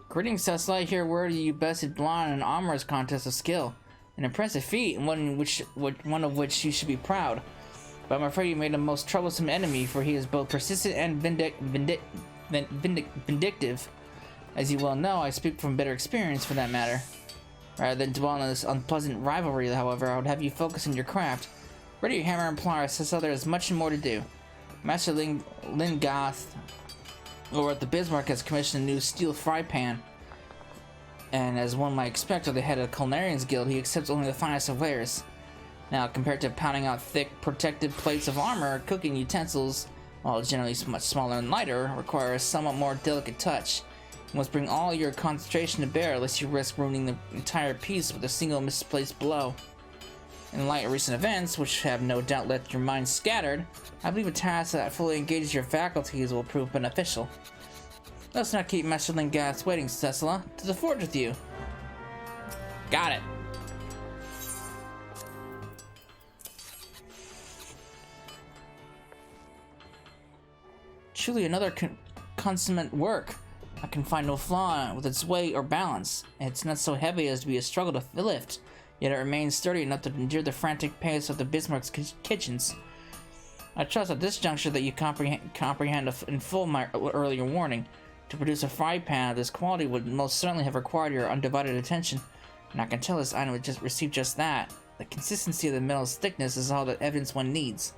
Greetings, Cecil. I hear word you bested Blonde in an armorer's contest of skill. An impressive feat, and one of which you should be proud. But I'm afraid you made a most troublesome enemy, for he is both persistent and vindictive. As you well know, I speak from bitter experience for that matter. Rather than dwell on this unpleasant rivalry, however, I would have you focus on your craft. Ready your hammer and pliers, Cecil. There is much more to do. Master Lingoth over at the Bismarck has commissioned a new steel fry pan. And as one might expect of the head of the Culinarians Guild, he accepts only the finest of wares. Now, compared to pounding out thick, protective plates of armor, cooking utensils, while generally much smaller and lighter, require a somewhat more delicate touch. You must bring all your concentration to bear, lest you risk ruining the entire piece with a single misplaced blow. In light of recent events, which have no doubt left your mind scattered, I believe a task that fully engages your faculties will prove beneficial. Let's not keep Master Lingoth waiting, Cecila. To the forge with you. Got it. Truly another consummate work. I can find no flaw with its weight or balance. It's not so heavy as to be a struggle to lift, yet it remains sturdy enough to endure the frantic pace of the Bismarck's kitchens. I trust at this juncture that you comprehend in full my earlier warning. To produce a fry pan of this quality would most certainly have required your undivided attention, and I can tell this item would just receive just that. The consistency of the metal's thickness is all the evidence one needs.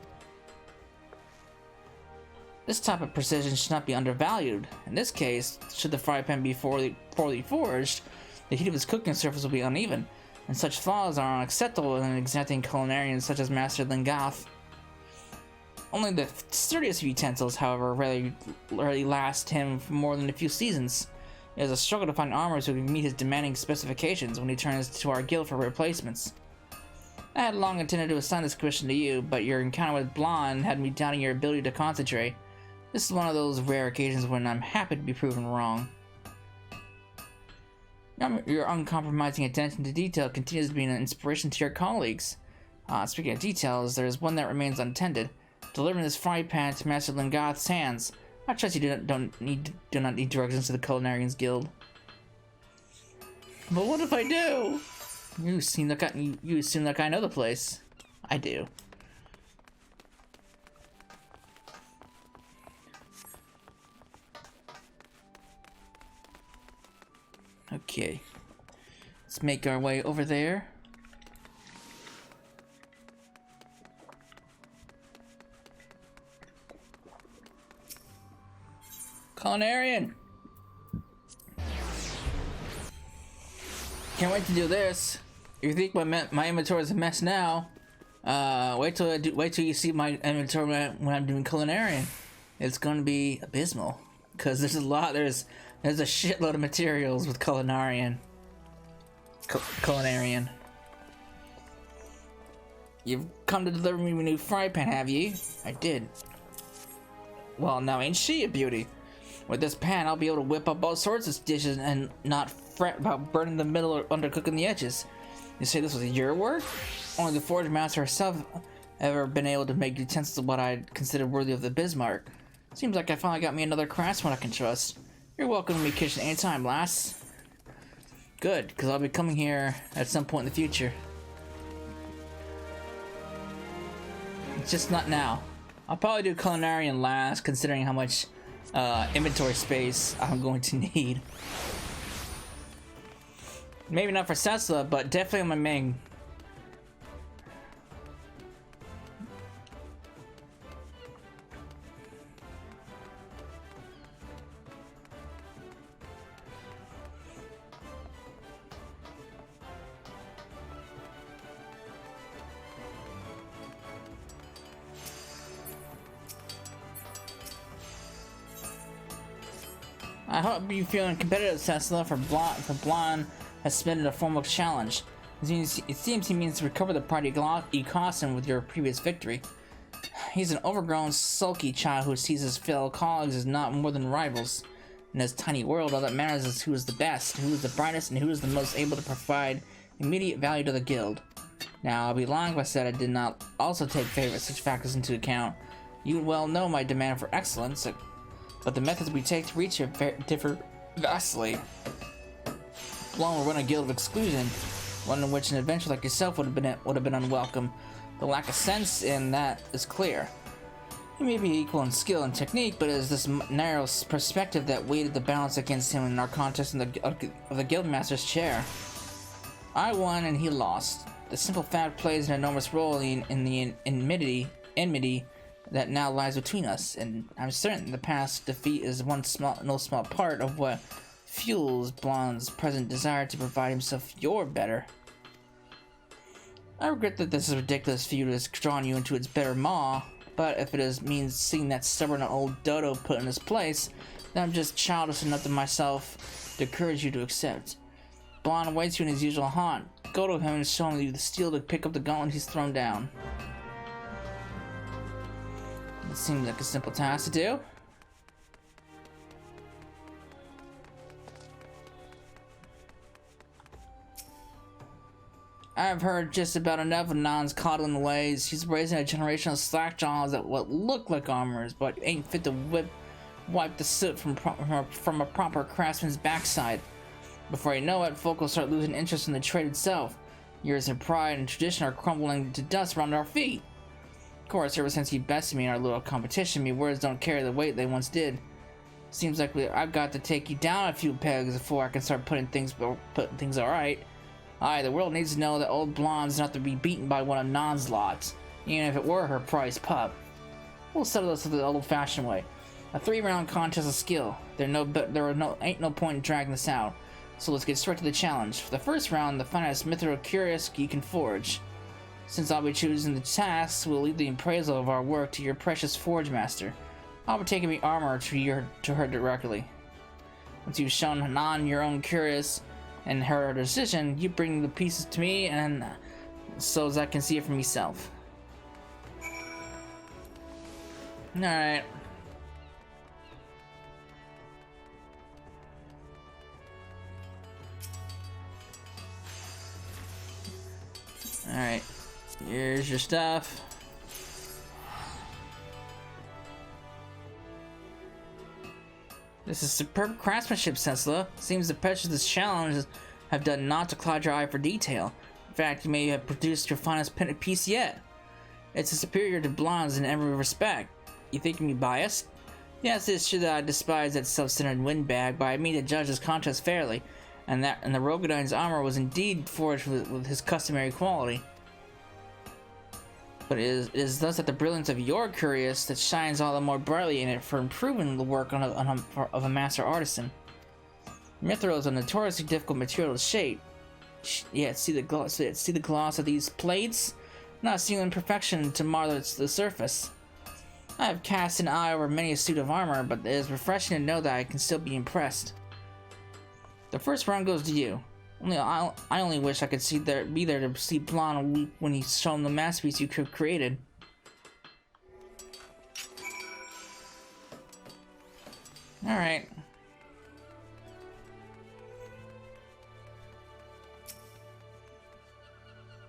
This type of precision should not be undervalued. In this case, should the fry pan be poorly forged, the heat of its cooking surface will be uneven, and such flaws are unacceptable in an exacting culinarian such as Master Lingoth. Only the sturdiest of utensils, however, rarely last him for more than a few seasons. It is a struggle to find armorers who can meet his demanding specifications when he turns to our guild for replacements. I had long intended to assign this commission to you, but your encounter with Blonde had me doubting your ability to concentrate. This is one of those rare occasions when I'm happy to be proven wrong. Your uncompromising attention to detail continues to be an inspiration to your colleagues. Speaking of details, there is one that remains untended. Delivering this fry pan to Master Lingoth's hands. I trust you do not need directions to the Culinarians Guild. But what if I do? You seem like I know the place. I do. Okay. Let's make our way over there. Culinarian! Can't wait to do this. If you think my inventory is a mess now, wait till you see my inventory when I'm doing culinarian. It's gonna be abysmal because there's a shitload of materials with culinarian. Culinarian. You've come to deliver me a new fry pan, have you? I did. Well, now ain't she a beauty? With this pan, I'll be able to whip up all sorts of dishes and not fret about burning the middle or undercooking the edges. You say this was your work? Only the Forge Master herself ever been able to make utensils of what I'd consider worthy of the Bismarck. Seems like I finally got me another craftsman I can trust. You're welcome to my kitchen anytime, lass. Good, because I'll be coming here at some point in the future. It's just not now. I'll probably do culinarian last, considering how much inventory space I'm going to need. Maybe not for Cessla, but definitely on my main. I hope you're feeling competitive, Cessla, for Blonde has submitted a formal challenge. It seems he means to recover the pride you cost him with your previous victory. He's an overgrown, sulky child who sees his fellow colleagues as not more than rivals. In his tiny world, all that matters is who is the best, who is the brightest, and who is the most able to provide immediate value to the guild. Now, I'll be lying if I said I did not also take such factors into account. You well know my demand for excellence, but the methods we take to reach it differ vastly. Blonde will run a guild of exclusion, one in which an adventure like yourself would have been unwelcome. The lack of sense in that is clear. He may be equal in skill and technique, but it is this narrow perspective that weighted the balance against him in our contest of the guildmaster's chair. I won and he lost. The simple fact plays an enormous role in the enmity that now lies between us, and I'm certain the past defeat is no small part of what fuels Blonde's present desire to provide himself your better. I regret that this is ridiculous feud has drawn you into its bitter maw, but if it means seeing that stubborn old dodo put in his place, then I'm just childish enough to myself to encourage you to accept. Blonde awaits you in his usual haunt. Go to him and show him the steel to pick up the gauntlet he's thrown down. It seems like a simple task to do. I've heard just about enough of Nan's coddling ways. He's raising a generation of slackjaws that what look like armorers, but ain't fit to wipe the soot from a proper craftsman's backside. Before you know it, folk will start losing interest in the trade itself. Years of pride and tradition are crumbling to dust around our feet. Of course, ever since he bested me in our little competition, me words don't carry the weight they once did. Seems like I've got to take you down a few pegs before I can start putting things alright. Aye, the world needs to know that old Blonde's not to be beaten by one of Nan's lots, even if it were her prized pup. We'll settle this the old-fashioned way. A 3-round contest of skill. Ain't no point in dragging this out. So let's get straight to the challenge. For the first round, the finest mithril cuirass you can forge. Since I'll be choosing the tasks, we'll leave the appraisal of our work to your precious Forge Master. I'll be taking me armor to her directly. Once you've shown Nan your own cuirass and her decision, you bring the pieces to me, and so as I can see it for myself. Alright. Alright. Here's your stuff. This is superb craftsmanship, Cessla. Seems the pressures of this challenge have done naught to cloud your eye for detail. In fact, you may have produced your finest piece yet. It's superior to Blonde's in every respect. You think me biased? Yes, it's true that I despise that self-centered windbag, but I mean to judge this contest fairly, and the Rogodine's armor was indeed forged with his customary quality. But it is thus that the brilliance of your cuirass that shines all the more brightly in it for improving the work of a master artisan. Mithril is a notoriously difficult material to shape. Yeah, see the gloss of these plates? Not a single imperfection to mar the surface. I have cast an eye over many a suit of armor, but it is refreshing to know that I can still be impressed. The first round goes to you. I only wish I could be there to see Blonde when he's shown the masterpiece you created. Alright.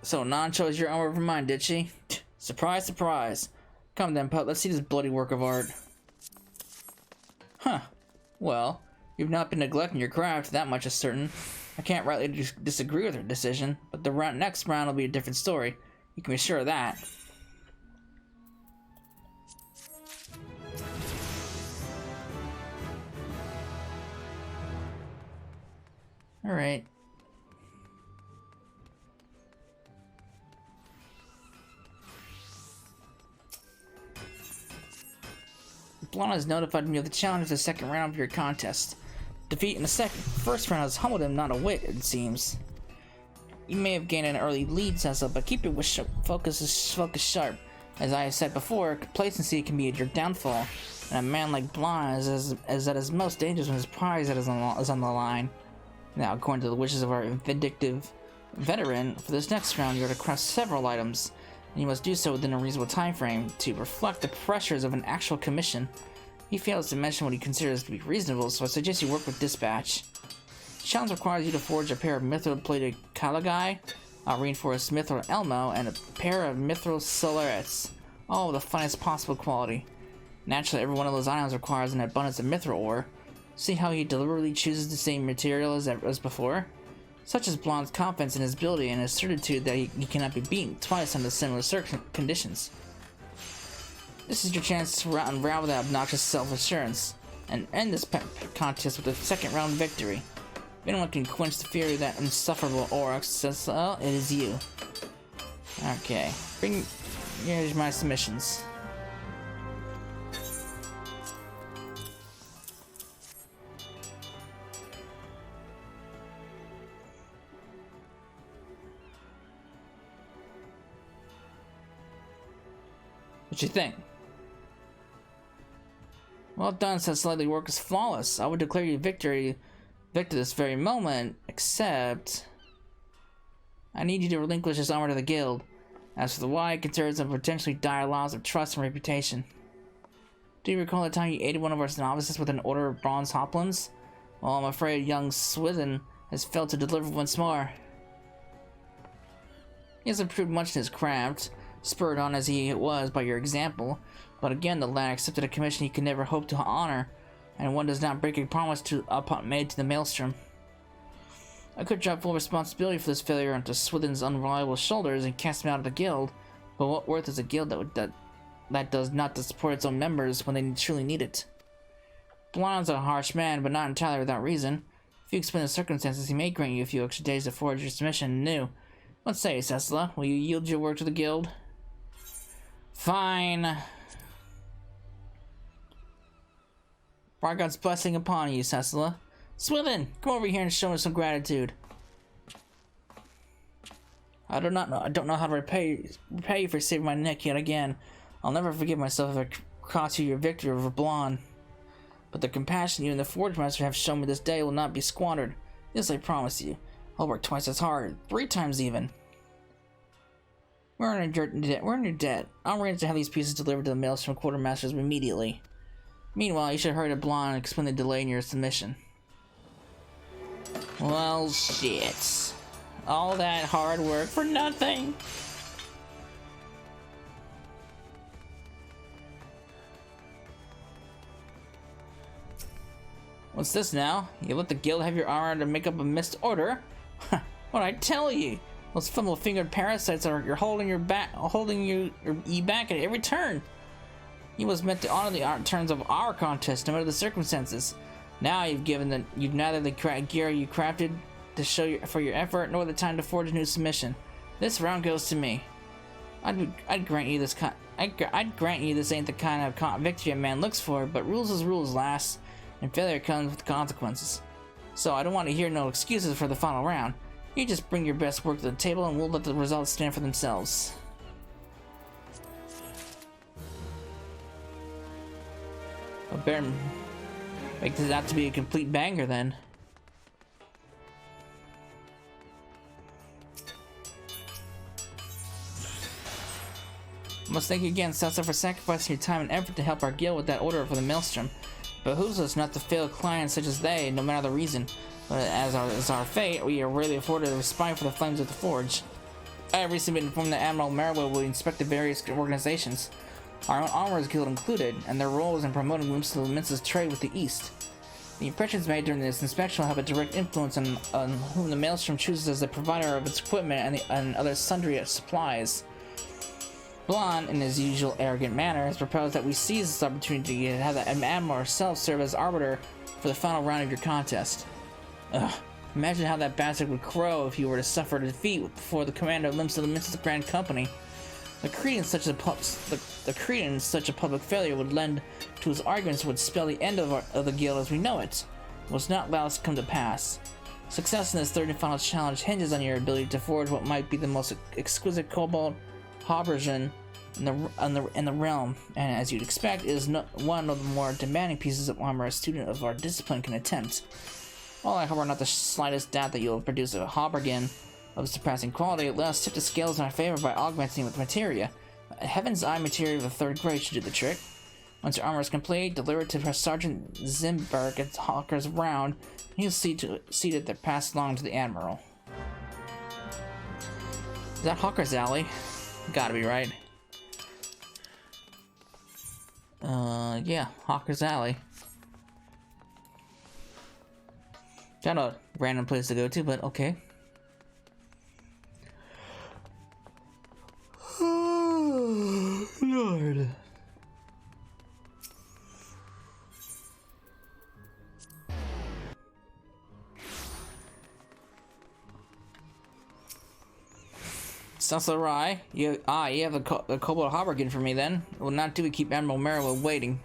So, Nan chose your armor over mine, did she? Surprise, surprise. Come then, Putt, let's see this bloody work of art. Huh. Well, you've not been neglecting your craft, that much is certain. I can't rightly disagree with her decision, but the next round will be a different story. You can be sure of that. Alright. Blonde has notified me of the challenge of the second round of your contest. Defeat in the first round has humbled him not a whit, it seems. You may have gained an early lead, Cecil, but keep your focus sharp. As I have said before, complacency can be your downfall, and a man like Blonde is at his most dangerous when his prize is on the line. Now, according to the wishes of our vindictive veteran, for this next round you are to craft several items, and you must do so within a reasonable time frame to reflect the pressures of an actual commission. He fails to mention what he considers to be reasonable, so I suggest you work with dispatch. The challenge requires you to forge a pair of mithril-plated caligai, a reinforced mithril elmo, and a pair of mithril solarets, all of the finest possible quality. Naturally, every one of those items requires an abundance of mithril ore. See how he deliberately chooses the same material as before? Such is Blonde's confidence in his ability and his certitude that he cannot be beaten twice under similar conditions. This is your chance to unravel that obnoxious self-assurance and end this contest with a second round victory. If anyone can quench the fury of that insufferable Aurochs, says, well, it is you. Okay, here's my submissions. What you think? Well done, says Slightly. Work is flawless. I would declare you victor this very moment, except I need you to relinquish this armor to the guild. As for the why, it concerns some potentially dire loss of trust and reputation. Do you recall the time you aided one of our novices with an order of bronze hoplins? Well, I'm afraid young Swithin has failed to deliver once more. He hasn't improved much in his craft, spurred on as he was by your example, but again the lad accepted a commission he could never hope to honor, and one does not break a promise made to the maelstrom. I could drop full responsibility for this failure onto Swithin's unreliable shoulders and cast him out of the guild, but what worth is a guild that does not support its own members when they truly need it? Blonde's a harsh man, but not entirely without reason. If you explain the circumstances, he may grant you a few extra days to forge your submission anew. What say you, Cecilla? Will you yield your work to the guild? Fine. Bargod's blessing upon you, Cecilla. Swithin, come over here and show us some gratitude. I don't know how to repay you for saving my neck yet again. I'll never forgive myself if I cost you your victory over Blonde. But the compassion you and the Forge Master have shown me this day will not be squandered. This I promise you. I'll work twice as hard, 3 times even. We're in your debt. I'll arrange to have these pieces delivered to the Maelstrom Quartermasters immediately. Meanwhile, you should hurry to Blonde and explain the delay in your submission. Well, shit. All that hard work for nothing. What's this now? You let the guild have your armor to make up a missed order? What'd I tell you? Those fumble-fingered parasites are holding you back at every turn. You was meant to honor the terms of our contest, no matter the circumstances. Now you've neither the gear you crafted to show for your effort, nor the time to forge a new submission. This round goes to me. I'd grant you this ain't the kind of victory a man looks for, but rules is rules, lass, and failure comes with consequences. So I don't want to hear no excuses for the final round. You just bring your best work to the table and we'll let the results stand for themselves. I better make this out to be a complete banger then. I must thank you again, Salsa, for sacrificing your time and effort to help our guild with that order for the Maelstrom. It behooves us not to fail clients such as they, no matter the reason. But as our fate, we are rarely afforded a respite for the flames of the forge. I have recently been informed that Admiral Merrill will inspect the various organizations, our own Armorers Guild included, and their role is in promoting Luminous trade with the East. The impressions made during this inspection will have a direct influence on whom the Maelstrom chooses as the provider of its equipment and other sundry supplies. Blonde, in his usual arrogant manner, has proposed that we seize this opportunity to have the Admiral herself serve as arbiter for the final round of your contest. Ugh. Imagine how that bastard would crow if he were to suffer defeat before the commander of Luminous Grand Company. The credence such a public failure would lend to his arguments would spell the end of the guild as we know it. Was not allowed to come to pass. Success in this third and final challenge hinges on your ability to forge what might be the most exquisite cobalt habergeon in the realm, and as you'd expect, is one of the more demanding pieces of armor a student of our discipline can attempt. While I harbor not the slightest doubt that you'll produce a habergeon of surpassing quality, let us tip the scales in our favor by augmenting with materia. Heaven's Eye materia of the third grade should do the trick. Once your armor is complete, deliver it to Sergeant Zimberg at Hawker's Round, and he'll see to it that passed along to the Admiral. Is that Hawker's Alley? Gotta be right. Yeah, Hawker's Alley. Got a random place to go to, but okay. Oh, Lord. Sasarai, you have a Cobalt Habergen for me then. It will not do to keep Admiral Merrill waiting.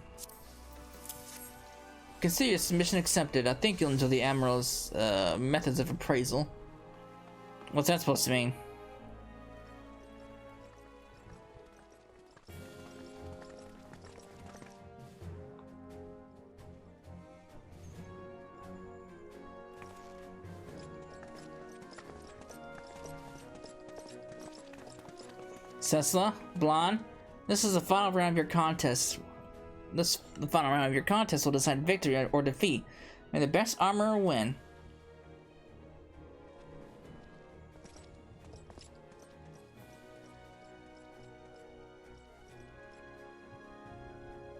Consider your submission accepted. I think you'll enjoy the Admiral's methods of appraisal. What's that supposed to mean? Cessla, Blonde, this is the final round of your contest. The final round of your contest will decide victory or defeat. May the best armorer win.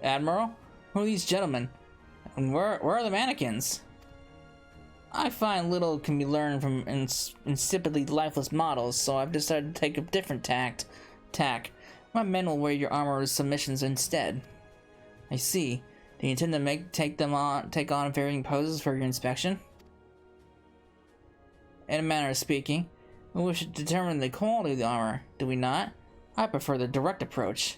Admiral, who are these gentlemen? And where are the mannequins? I find little can be learned from insipidly lifeless models, so I've decided to take a different tack. My men will wear your armorer's submissions instead. I see. Do you intend to take on varying poses for your inspection? In a manner of speaking, we wish to determine the quality of the armor, do we not? I prefer the direct approach.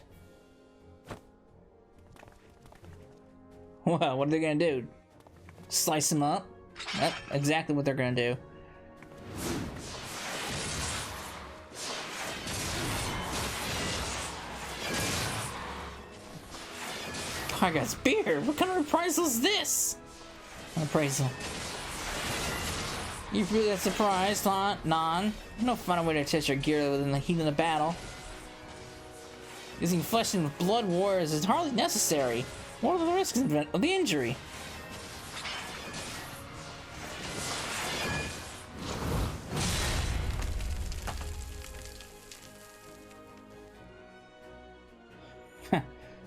Well, what are they gonna do? Slice them up? That's exactly what they're gonna do. I got spear. What kind of reprisal is this? Appraisal. You really that surprised, Non? No fun way to test your gear within the heat of the battle. Using flesh and blood warriors is hardly necessary. What are the risks of the injury?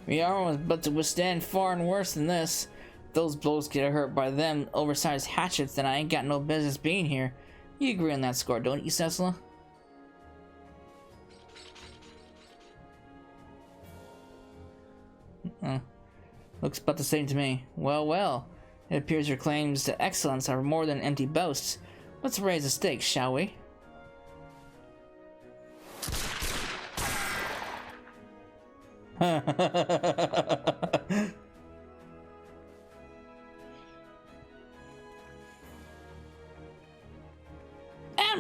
The armor was but to withstand far and worse than this. If those blows get hurt by them oversized hatchets, then I ain't got no business being here. You agree on that score, don't you, Cessla? Looks about the same to me. Well. It appears your claims to excellence are more than empty boasts. Let's raise the stakes, shall we?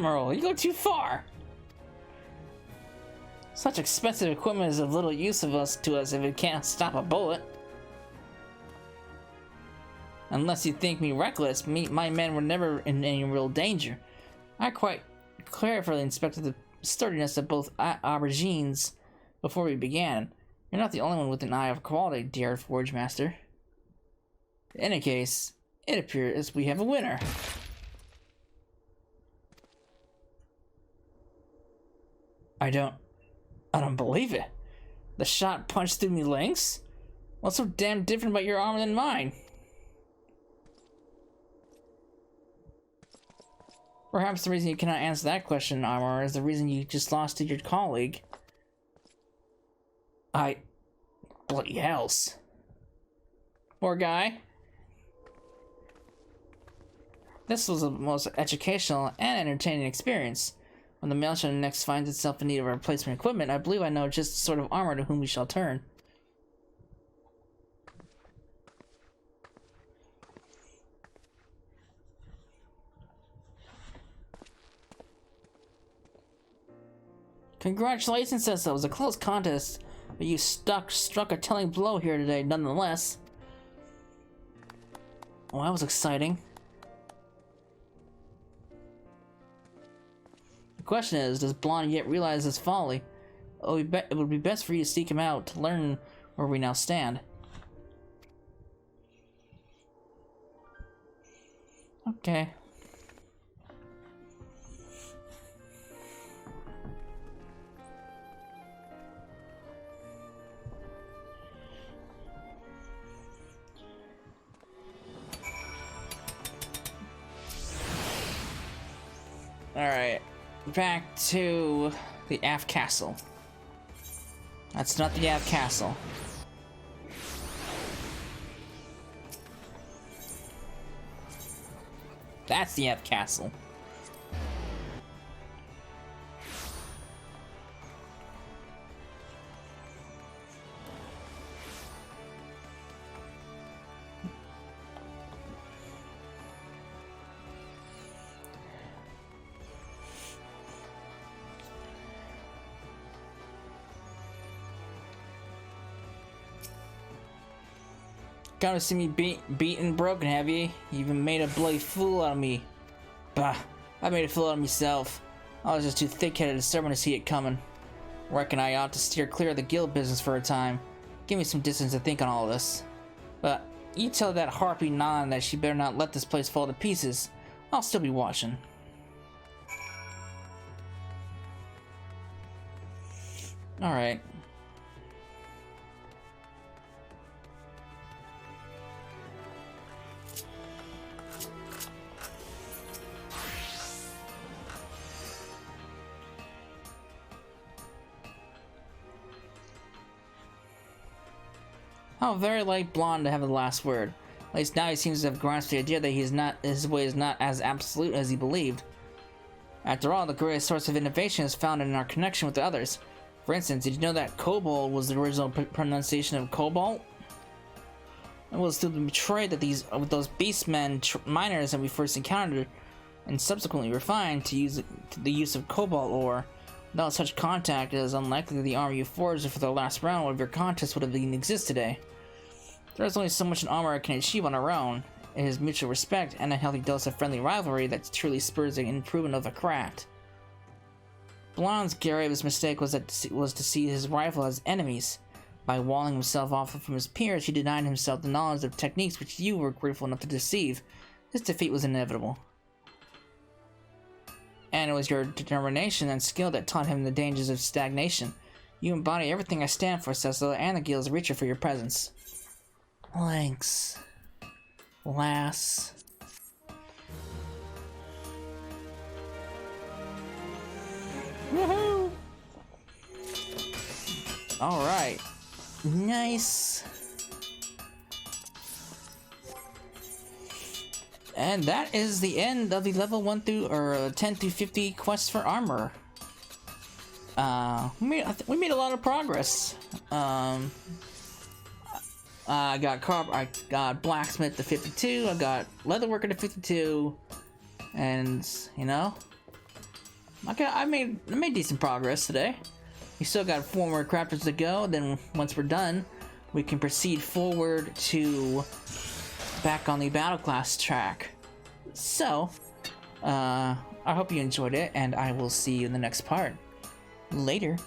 Admiral, you go too far! Such expensive equipment is of little use to us if it can't stop a bullet. Unless you think me reckless, my men were never in any real danger. I quite carefully inspected the sturdiness of both aubergines before we began. You're not the only one with an eye of quality, dear Forge Master. In any case, it appears we have a winner. I don't believe it. The shot punched through me legs? What's so damn different about your armor than mine? Perhaps the reason you cannot answer that question, Armor, is the reason you just lost to your colleague. Bloody hells. Poor guy. This was the most educational and entertaining experience. When the mail ship next finds itself in need of replacement equipment, I believe I know just the sort of armor to whom we shall turn. Congratulations, Cecil. It was a close contest, but you struck a telling blow here today, nonetheless. Well, that was exciting. The question is, does Blonde yet realize his folly? It would be best for you to seek him out to learn where we now stand. Okay. Alright, back to the Aft Castle. That's not the Aft Castle. That's the Aft Castle. Gotta see me beaten, broken, have you? You even made a bloody fool out of me. Bah, I made a fool out of myself. I was just too thick-headed and stubborn to see it coming. Reckon I ought to steer clear of the guild business for a time. Give me some distance to think on all this. But you tell that harpy Nan that she better not let this place fall to pieces. I'll still be watching. Alright. How very like Blonde to have the last word. At least now he seems to have grasped the idea that his way is not as absolute as he believed. After all, the greatest source of innovation is found in our connection with the others. For instance, did you know that kobold was the original pronunciation of cobalt? It was through the betrayal that those beastmen miners that we first encountered and subsequently refined to the use of cobalt ore. Without such contact, it is unlikely that the armor you forged for the last round of your contest would have even exist today. There is only so much an armor can achieve on our own. It is mutual respect and a healthy dose of friendly rivalry that truly spurs the improvement of a craft. Blonde's gravest mistake was to see his rival as enemies. By walling himself off from his peers, he denied himself the knowledge of techniques which you were grateful enough to deceive. His defeat was inevitable. And it was your determination and skill that taught him the dangers of stagnation. You embody everything I stand for, Cecil, and the guild's richer for your presence. Thanks, lass. Woohoo! Alright. Nice. And that is the end of the level 1 through, or 10 through 50 quests for armor. We made a lot of progress. I got blacksmith to 52, I got leatherworker to 52, and, you know, Okay, I made decent progress today. We still got 4 more crafters to go. Then once we're done, we can proceed forward to back on the battle class track. So, I hope you enjoyed it, and I will see you in the next part. Later.